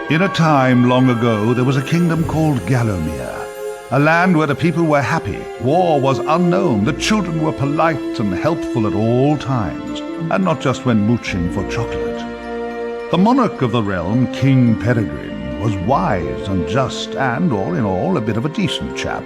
In a time long ago, there was a kingdom called Gallowmere, a land where the people were happy, war was unknown, the children were polite and helpful at all times, and not just when mooching for chocolate. The monarch of the realm, King Peregrine, was wise and just and, all in all, a bit of a decent chap,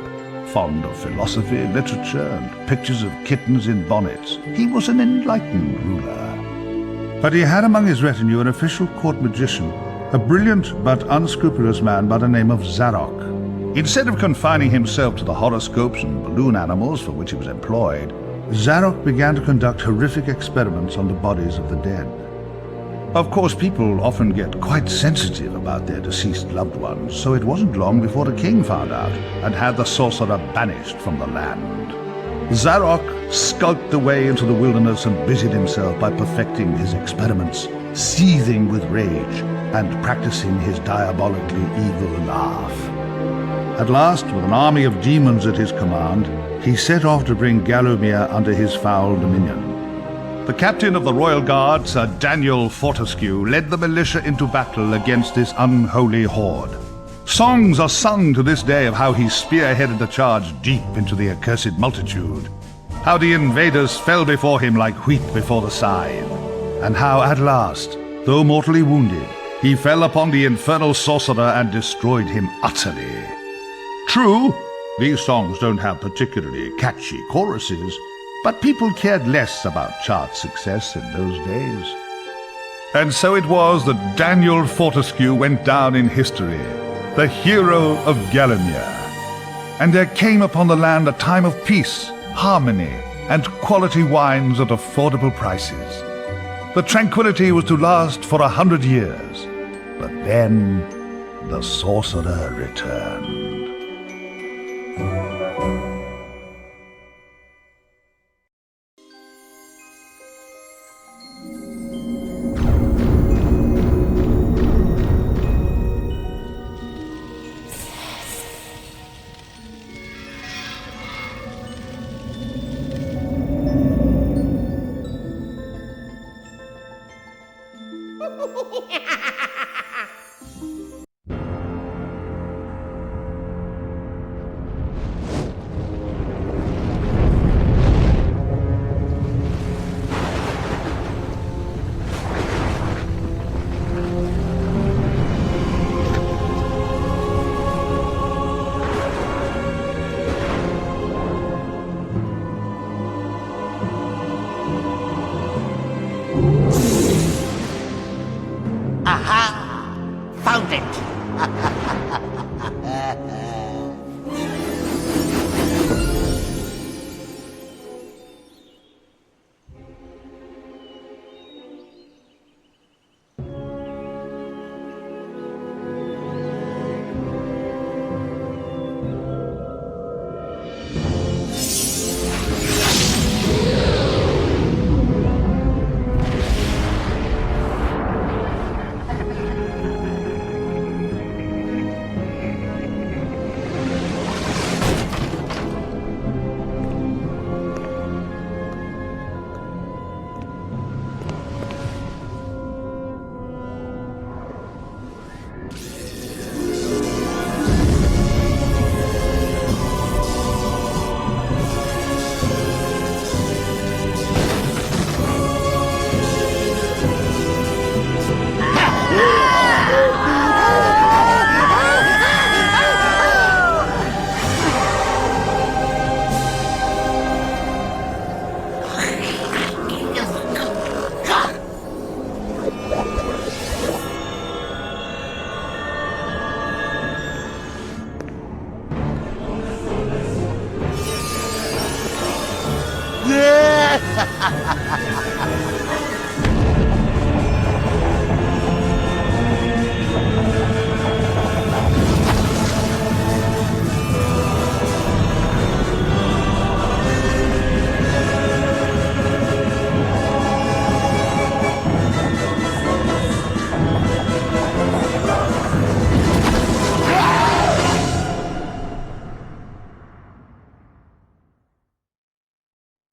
fond of philosophy, literature, and pictures of kittens in bonnets. He was an enlightened ruler. But he had among his retinue an official court magician, a brilliant but unscrupulous man by the name of Zarok. Instead of confining himself to the horoscopes and balloon animals for which he was employed, Zarok began to conduct horrific experiments on the bodies of the dead. Of course, people often get quite sensitive about their deceased loved ones, so it wasn't long before the king found out and had the sorcerer banished from the land. Zarok skulked away into the wilderness and busied himself by perfecting his experiments, seething with rage and practicing his diabolically evil laugh. At last, with an army of demons at his command, he set off to bring Gallowmere under his foul dominion. The captain of the royal guard, Sir Daniel Fortesque, led the militia into battle against this unholy horde. Songs are sung to this day of how he spearheaded the charge deep into the accursed multitude, how the invaders fell before him like wheat before the scythe, and how at last, though mortally wounded, he fell upon the infernal sorcerer and destroyed him utterly. True, these songs don't have particularly catchy choruses, but people cared less about chart success in those days. And so it was that Daniel Fortesque went down in history, the hero of Gallowmere. And there came upon the land a time of peace, harmony, and quality wines at affordable prices. The tranquility was to last for 100 years, but then the sorcerer returned. Found it!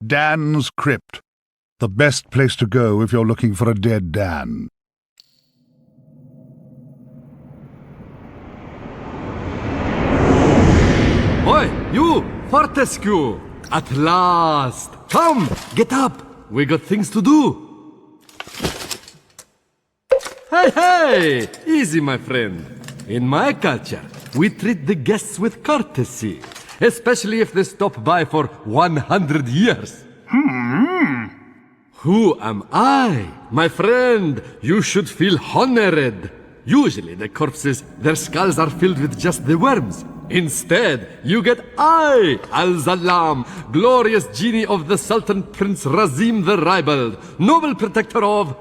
Dan's Crypt. The best place to go if you're looking for a dead Dan. Oi, you! Fortesque! At last! Come, get up! We got things to do! Hey, hey! Easy, my friend. In my culture, we treat the guests with courtesy, especially if they stop by for 100 years. Who am I? My friend, you should feel honored. Usually the corpses, their skulls are filled with just the worms. Instead, you get 𝘖𝙘𝙢𝙀𝙀, glorious genie of the Sultan Prince Razim the Ribald, noble protector of...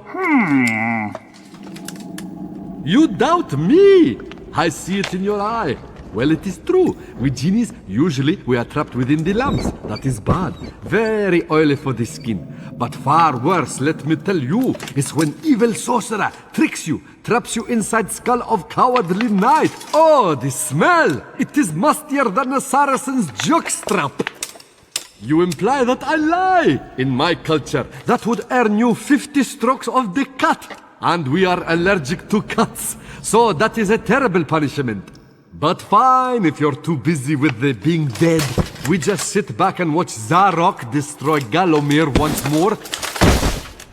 You doubt me? I see it in your eye. Well, it is true. We genies, usually we are trapped within the lamps. That is bad. Very oily for the skin. But far worse, let me tell you, is when evil sorcerer tricks you, traps you inside skull of cowardly knight. Oh, the smell! It is mustier than a Saracen's jockstrap. You imply that I lie. In my culture, that would earn you 50 strokes of the cut. And we are allergic to cuts. So that is a terrible punishment. But fine, if you're too busy with the being dead, we just sit back and watch Zarok destroy Gallowmere once more.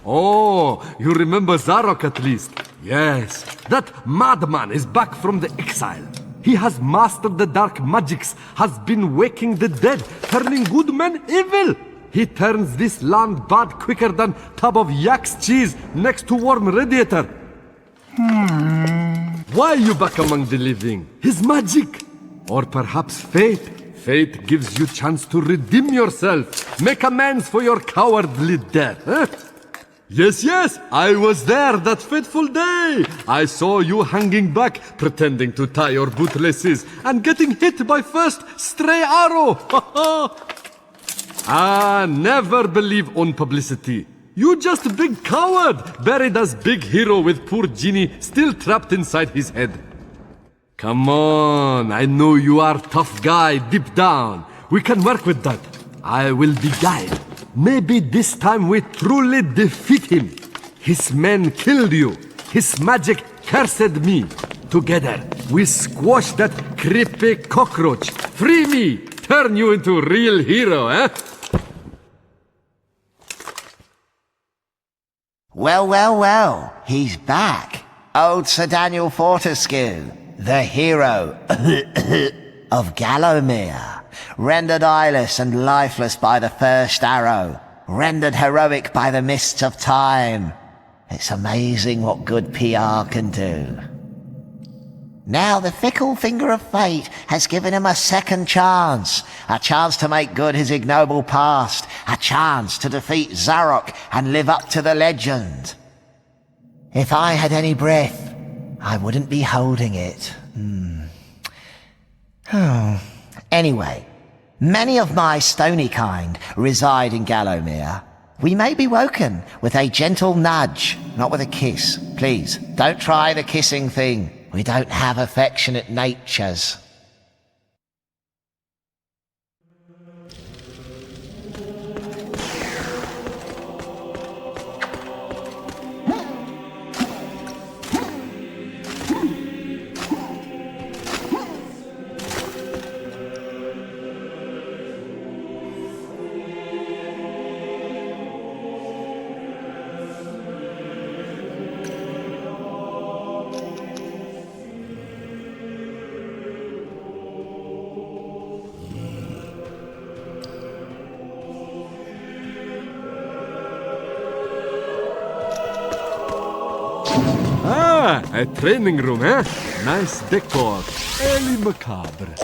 Oh, you remember Zarok at least? Yes, that madman is back from the exile. He has mastered the dark magics, has been waking the dead, turning good men evil. He turns this land bad quicker than tub of yak's cheese next to warm radiator. Why are you back among the living? His magic? Or perhaps fate? Fate gives you chance to redeem yourself. Make amends for your cowardly death. Huh? Yes, I was there that fateful day. I saw you hanging back, pretending to tie your bootlaces, and getting hit by first stray arrow. Never believe on publicity. You just a big coward, buried as big hero with poor genie still trapped inside his head. Come on, I know you are tough guy deep down. We can work with that. I will be guide. Maybe this time we truly defeat him. His men killed you. His magic cursed me. Together, we squash that creepy cockroach. Free me! Turn you into a real hero, eh? Well, he's back. Old Sir Daniel Fortesque, the hero of Gallowmere, rendered eyeless and lifeless by the first arrow, rendered heroic by the mists of time. It's amazing what good PR can do. Now the fickle finger of fate has given him a second chance, a chance to make good his ignoble past, a chance to defeat Zarok and live up to the legend. If I had any breath, I wouldn't be holding it. Anyway, many of my stony kind reside in Gallowmere. We may be woken with a gentle nudge, not with a kiss. Please, don't try the kissing thing. We don't have affectionate natures. A training room, eh? Nice decor. Early macabre.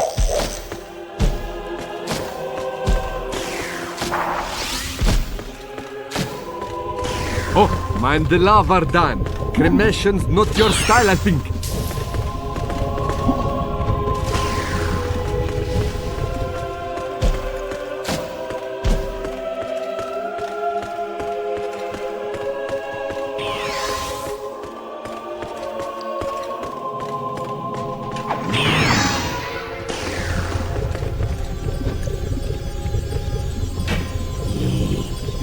Oh, mind the lava, Dan. Cremation's not your style, I think.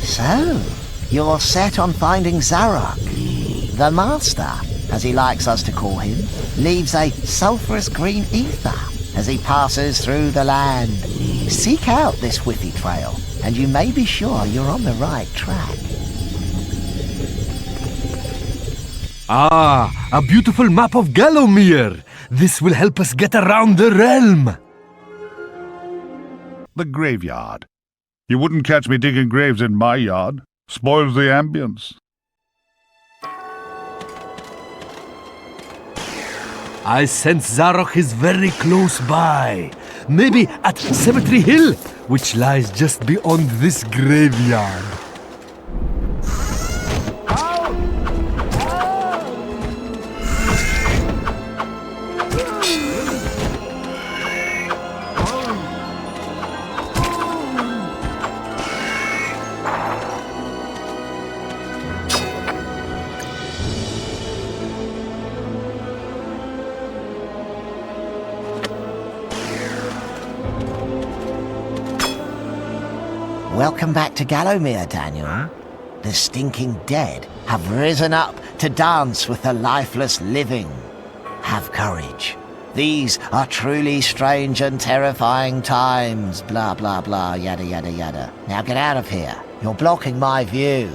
So, you're set on finding Zarok. The Master, as he likes us to call him, leaves a sulphurous green ether as he passes through the land. Seek out this whiffy trail, and you may be sure you're on the right track. Ah, a beautiful map of Gallowmere. This will help us get around the realm. The graveyard. You wouldn't catch me digging graves in my yard. Spoils the ambience. I sense Zarok is very close by. Maybe at Cemetary Hill, which lies just beyond this graveyard. Welcome back to Gallowmere, Daniel. The stinking dead have risen up to dance with the lifeless living. Have courage. These are truly strange and terrifying times. Blah, blah, blah, yada, yada, yada. Now get out of here. You're blocking my view.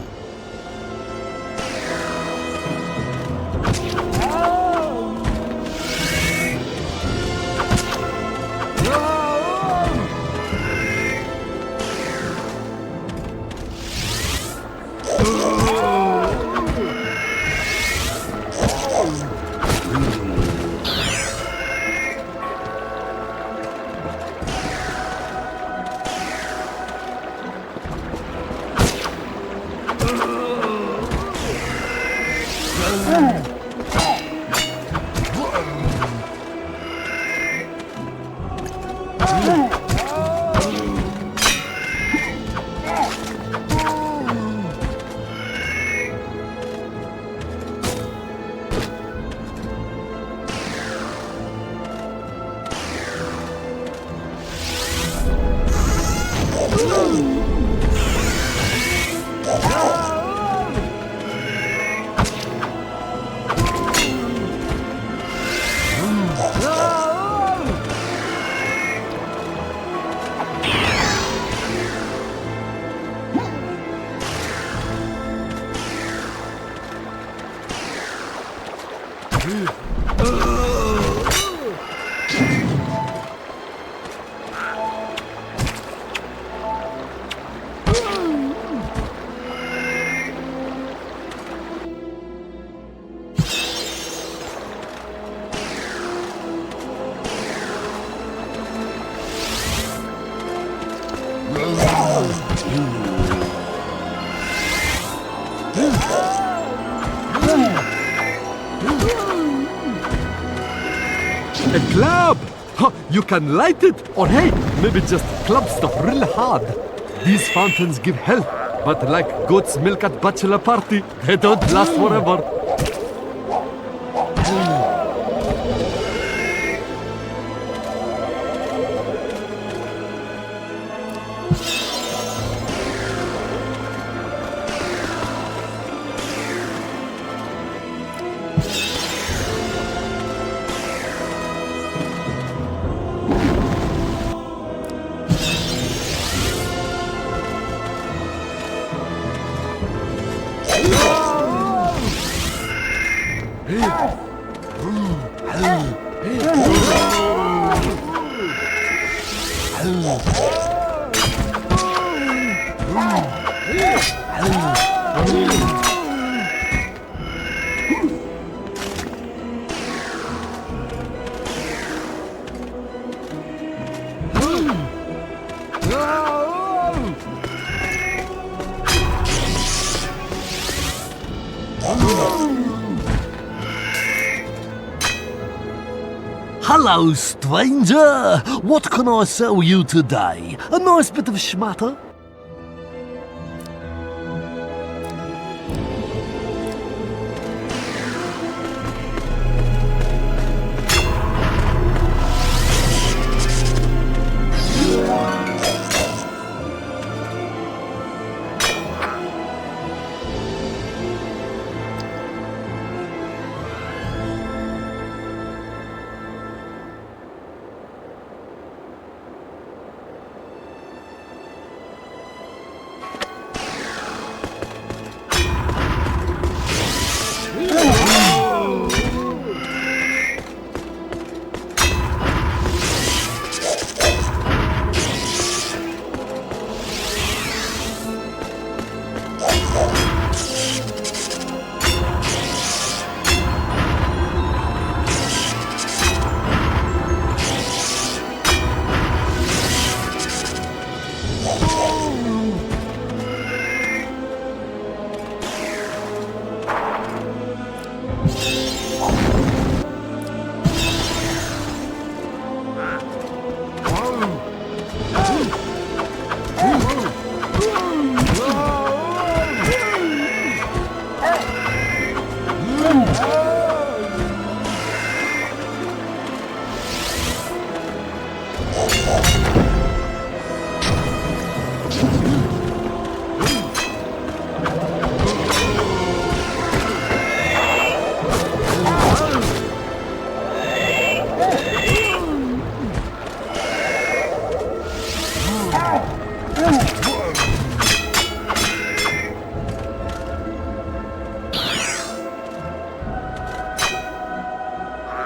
A club! Huh, you can light it, or hey, maybe just club stuff real hard. These fountains give health, but like goat's milk at bachelor party, they don't last forever. Hello, stranger! What can I sell you today? A nice bit of schmatter?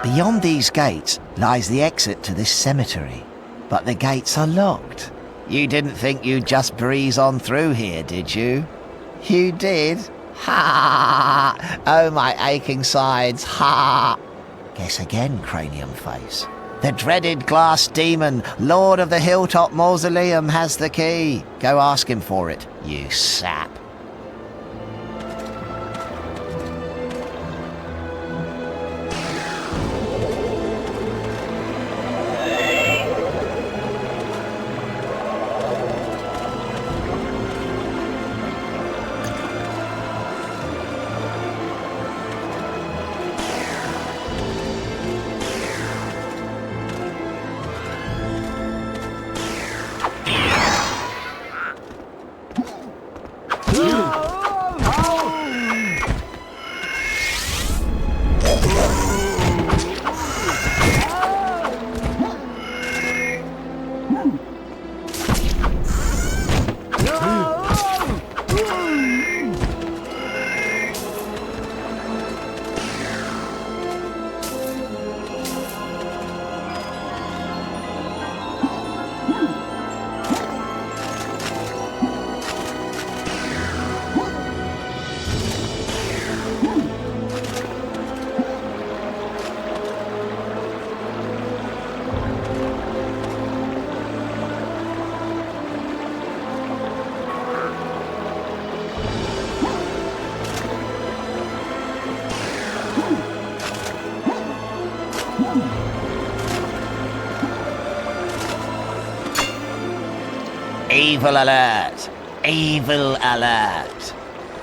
Beyond these gates lies the exit to this cemetery, but the gates are locked. You didn't think you'd just breeze on through here, did you? You did? Ha! Oh, my aching sides, ha! Guess again, cranium face. The dreaded glass demon, lord of the Hilltop Mausoleum, has the key. Go ask him for it, you sap. Evil alert! Evil alert!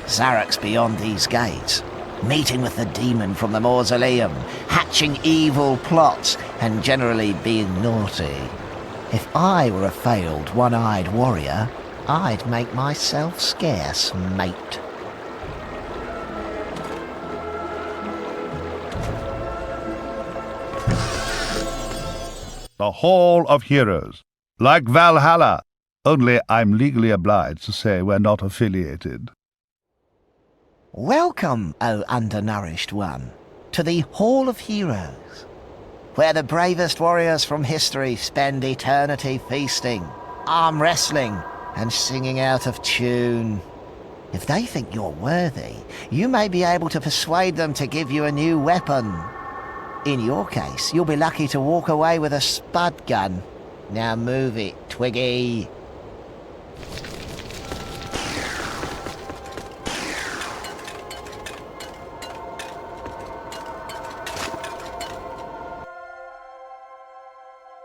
Zarok's beyond these gates, meeting with the demon from the mausoleum, hatching evil plots, and generally being naughty. If I were a failed one-eyed warrior, I'd make myself scarce, mate. The Hall of Heroes. Like Valhalla, only I'm legally obliged to say we're not affiliated. Welcome, O undernourished one, to the Hall of Heroes, where the bravest warriors from history spend eternity feasting, arm wrestling, and singing out of tune. If they think you're worthy, you may be able to persuade them to give you a new weapon. In your case, you'll be lucky to walk away with a spud gun. Now move it, Twiggy.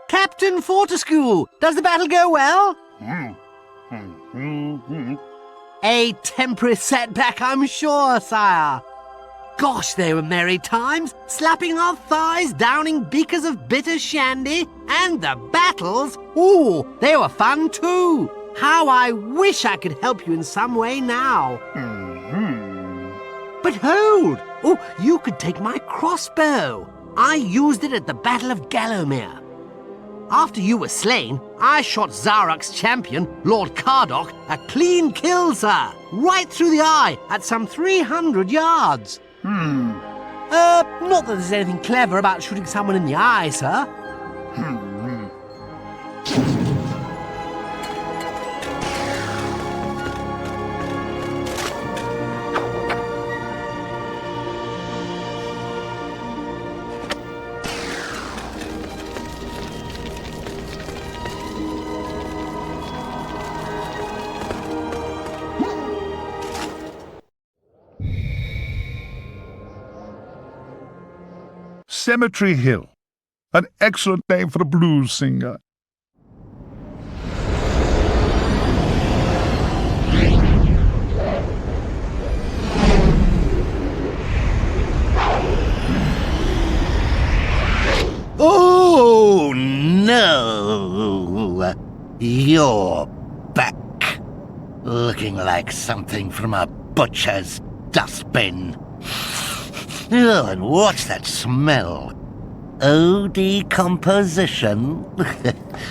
Captain Fortesque, does the battle go well? A temporary setback, I'm sure, sire. Gosh, they were merry times, slapping our thighs, downing beakers of bitter shandy, and the battles, ooh, they were fun too. How I wish I could help you in some way now. But hold! Oh, you could take my crossbow. I used it at the Battle of Gallowmere. After you were slain, I shot Zarok's champion, Lord Cardok, a clean kill, sir, right through the eye at some 300 yards. Not that there's anything clever about shooting someone in the eye, sir. Cemetary Hill. An excellent name for a blues singer. Oh, no! You're back. Looking like something from a butcher's dustbin. Oh, and what's that smell? Decomposition?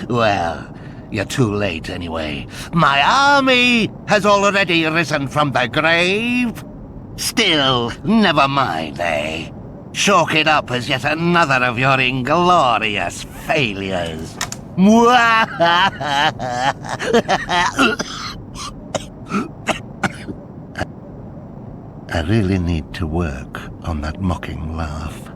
Well, you're too late anyway. My army has already risen from the grave. Still, never mind, eh? Chalk it up as yet another of your inglorious failures. I really need to work on that mocking laugh.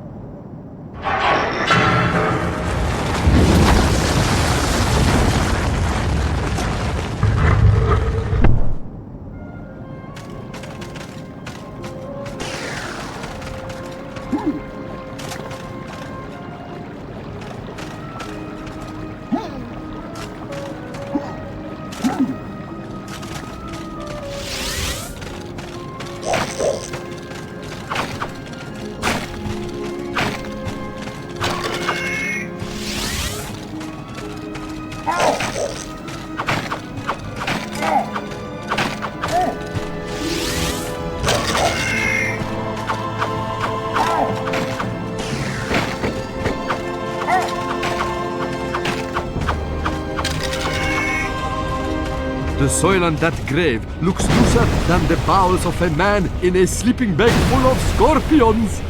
The soil on that grave looks looser than the bowels of a man in a sleeping bag full of scorpions.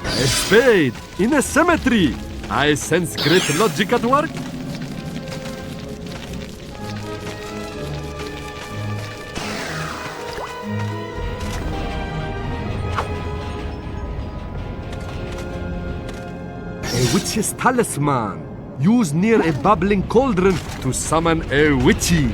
A spade in a cemetery. I sense great logic at work. A witch's talisman. Used near a bubbling cauldron to summon a witchy.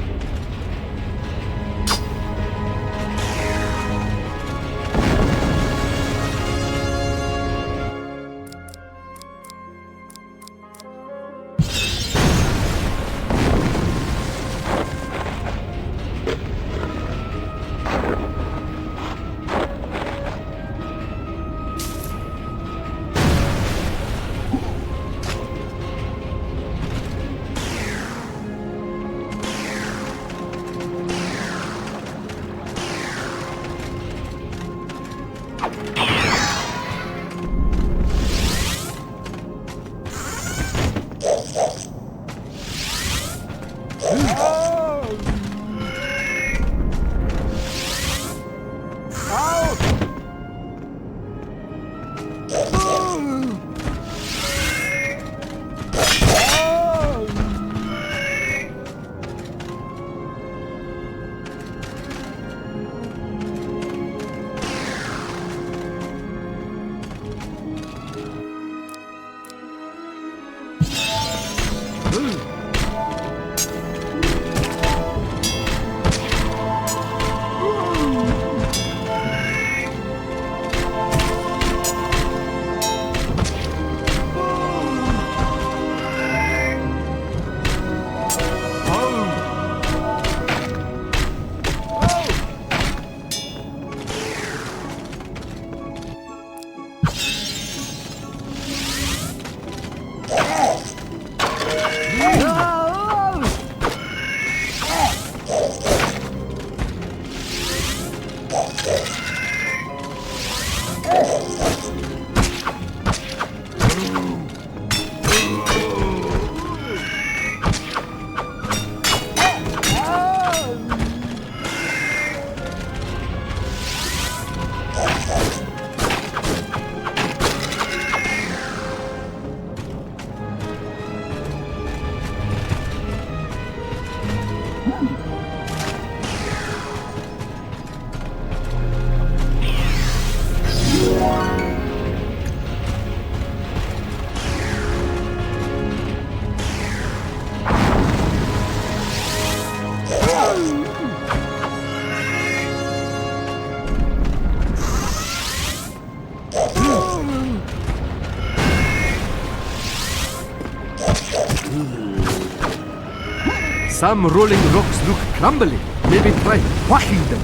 Some rolling rocks look crumbly. Maybe try whacking them.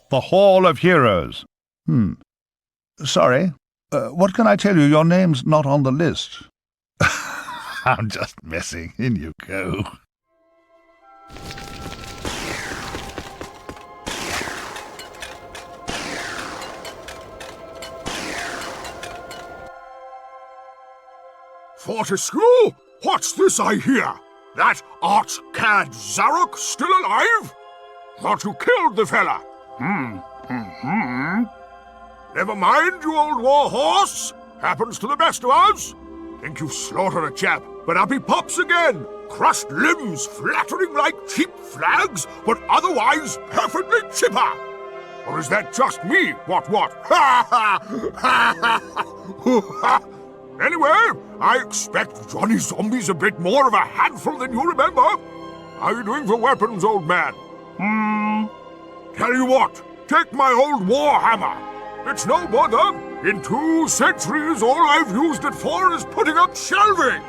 The Hall of Heroes. Sorry. What can I tell you? Your name's not on the list. I'm just messing. In you go. Fortesque, what's this I hear? That art-cad Zarok still alive? Thought you killed the fella. Never mind, you old war horse. Happens to the best of us. Think you've slaughtered a chap, but up he pops again. Crushed limbs flattering like cheap flags, but otherwise perfectly chipper. Or is that just me? What? Ha ha! Ha ha! Anyway, I expect Johnny Zombie's a bit more of a handful than you remember. How you doing for weapons, old man? Tell you what, take my old war hammer. It's no bother. In 2 centuries, all I've used it for is putting up shelving.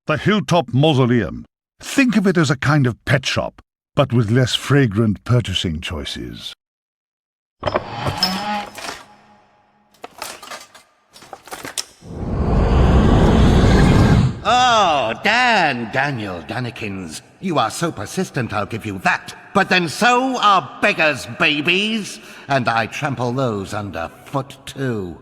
The Hilltop Mausoleum. Think of it as a kind of pet shop, but with less fragrant purchasing choices. Oh, Daniel Dannekins. You are so persistent, I'll give you that. But then so are beggars' babies, and I trample those underfoot too.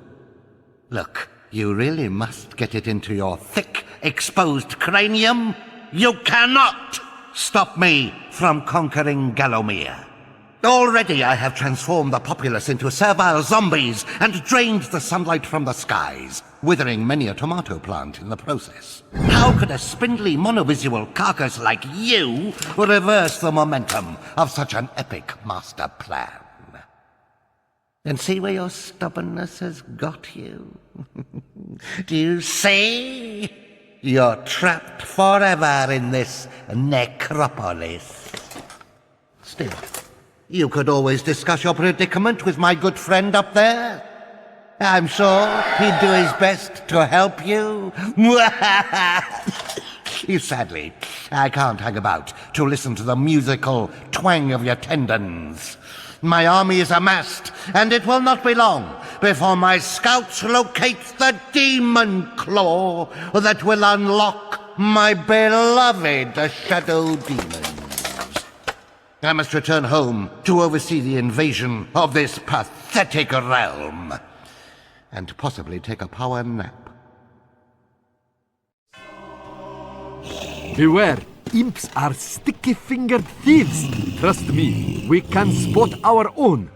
Look, you really must get it into your thick, exposed cranium. You cannot stop me from conquering Gallowmere. Already I have transformed the populace into servile zombies and drained the sunlight from the skies, withering many a tomato plant in the process. How could a spindly monovisual carcass like you reverse the momentum of such an epic master plan? And see where your stubbornness has got you? Do you see? You're trapped forever in this necropolis. Still, you could always discuss your predicament with my good friend up there. I'm sure he'd do his best to help you. Sadly, I can't hang about to listen to the musical twang of your tendons. My army is amassed, and it will not be long before my scouts locate the demon claw that will unlock my beloved shadow demons. I must return home to oversee the invasion of this pathetic realm, and possibly take a power nap. Beware! Imps are sticky-fingered thieves! Trust me, we can spot our own.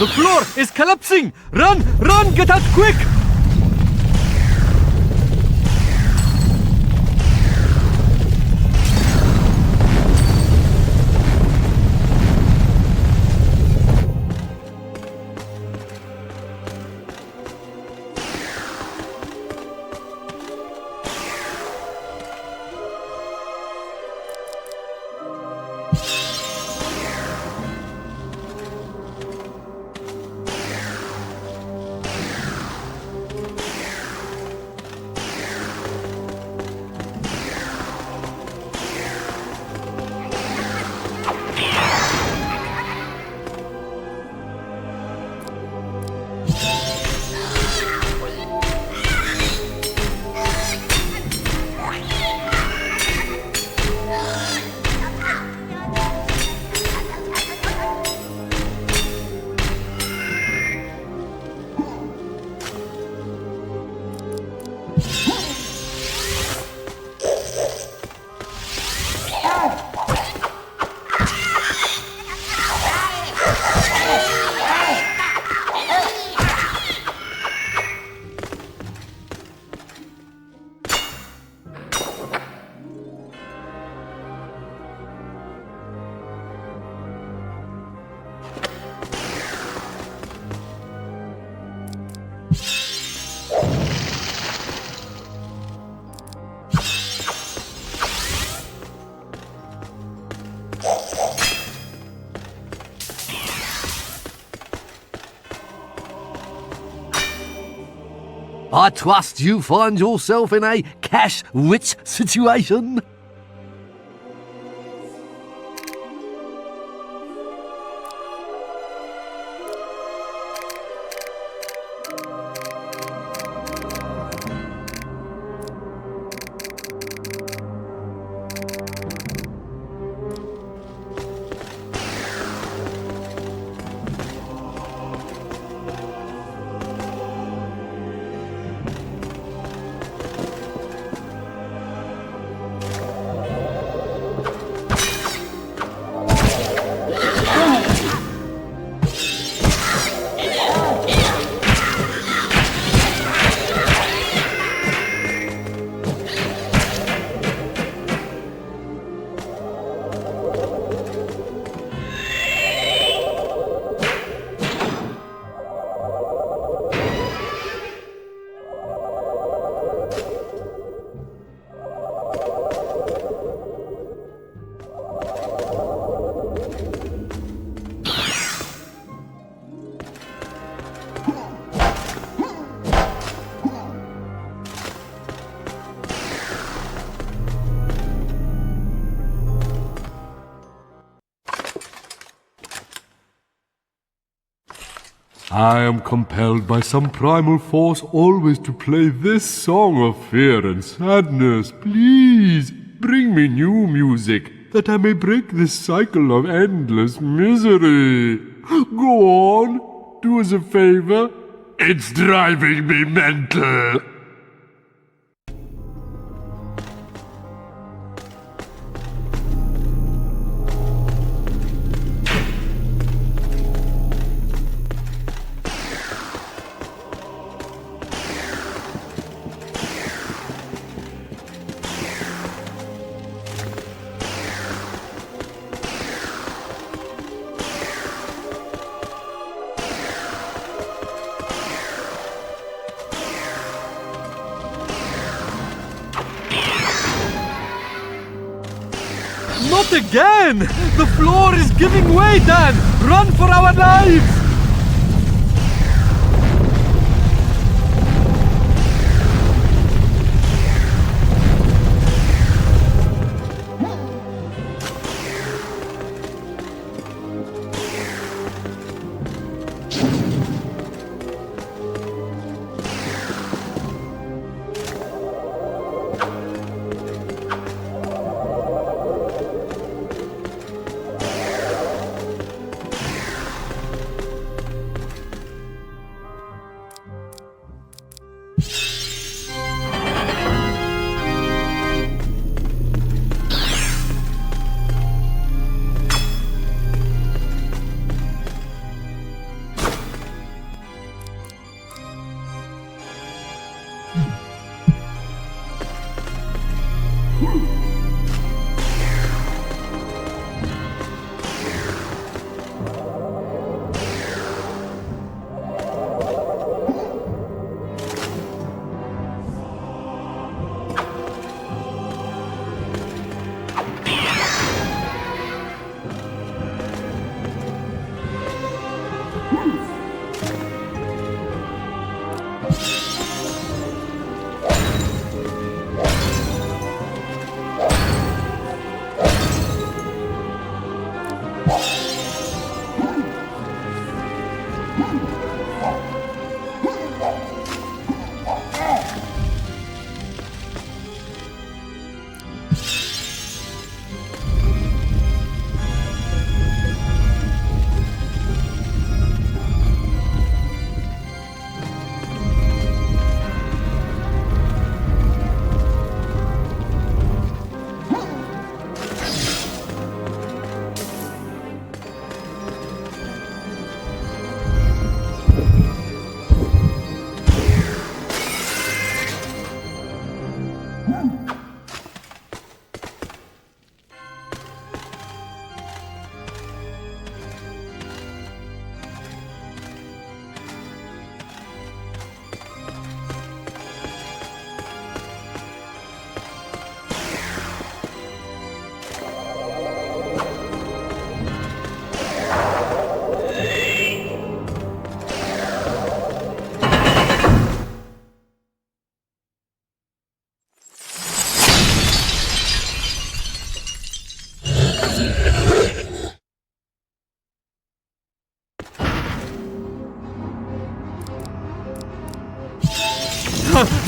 The floor is collapsing! Run! Run! Get out quick! I trust you find yourself in a cash-rich situation. I am compelled by some primal force always to play this song of fear and sadness. Please, bring me new music, that I may break this cycle of endless misery. Go on, do us a favor. It's driving me mental. Not again! The floor is giving way, Dan! Run for our lives!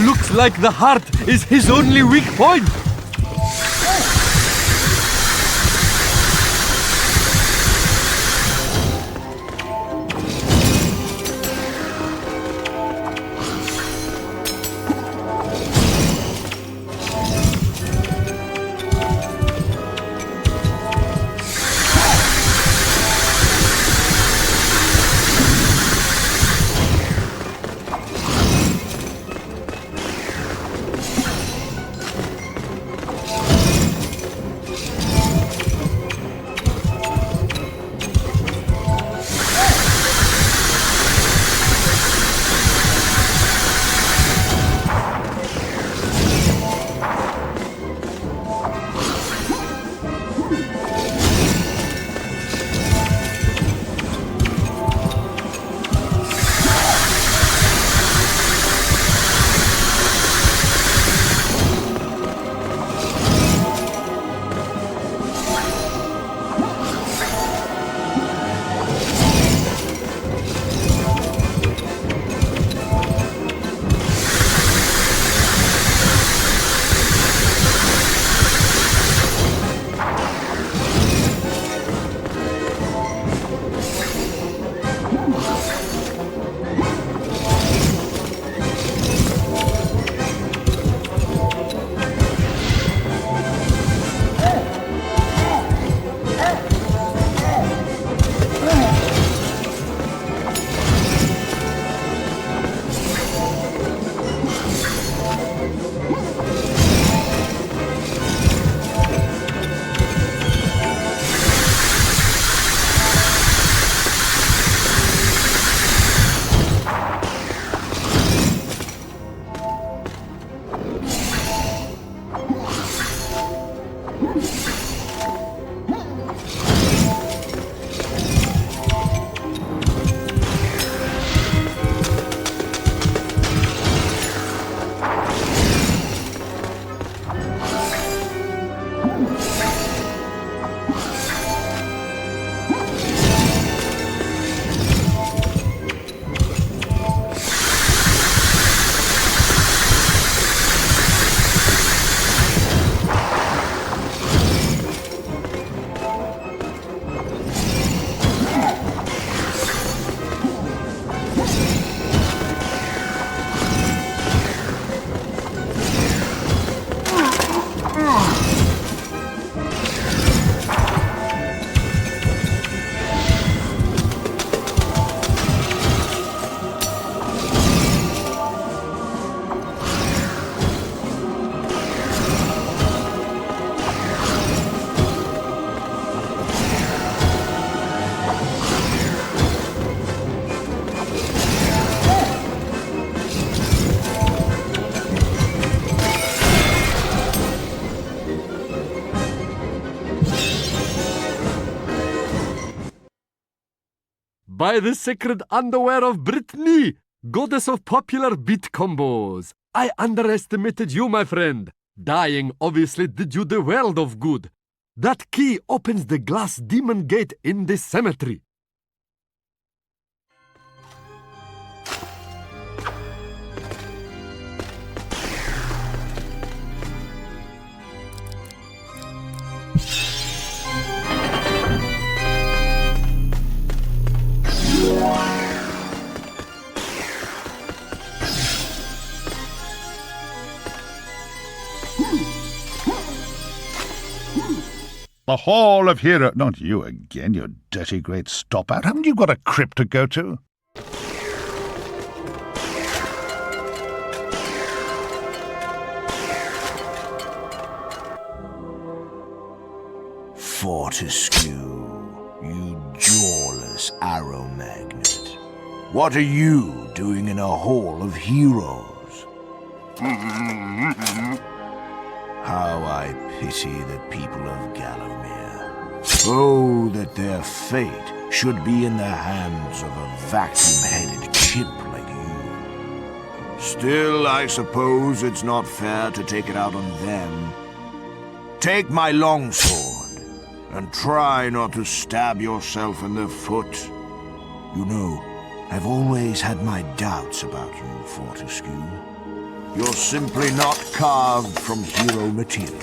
Looks like the heart is his only weak point. By the sacred underwear of Brittany, goddess of popular beat combos. I underestimated you, my friend. Dying obviously did you the world of good. That key opens the glass demon gate in the cemetery. The Hall of Hero... Not you again, you dirty great stop-out. Haven't you got a crypt to go to? Fortesque, you jawless arrow magnet. What are you doing in a Hall of Heroes? How I pity the people of Gallowmere. Oh, that their fate should be in the hands of a vacuum-headed chimp like you. Still, I suppose it's not fair to take it out on them. Take my longsword, and try not to stab yourself in the foot. You know, I've always had my doubts about you, Fortesque. You're simply not carved from hero material.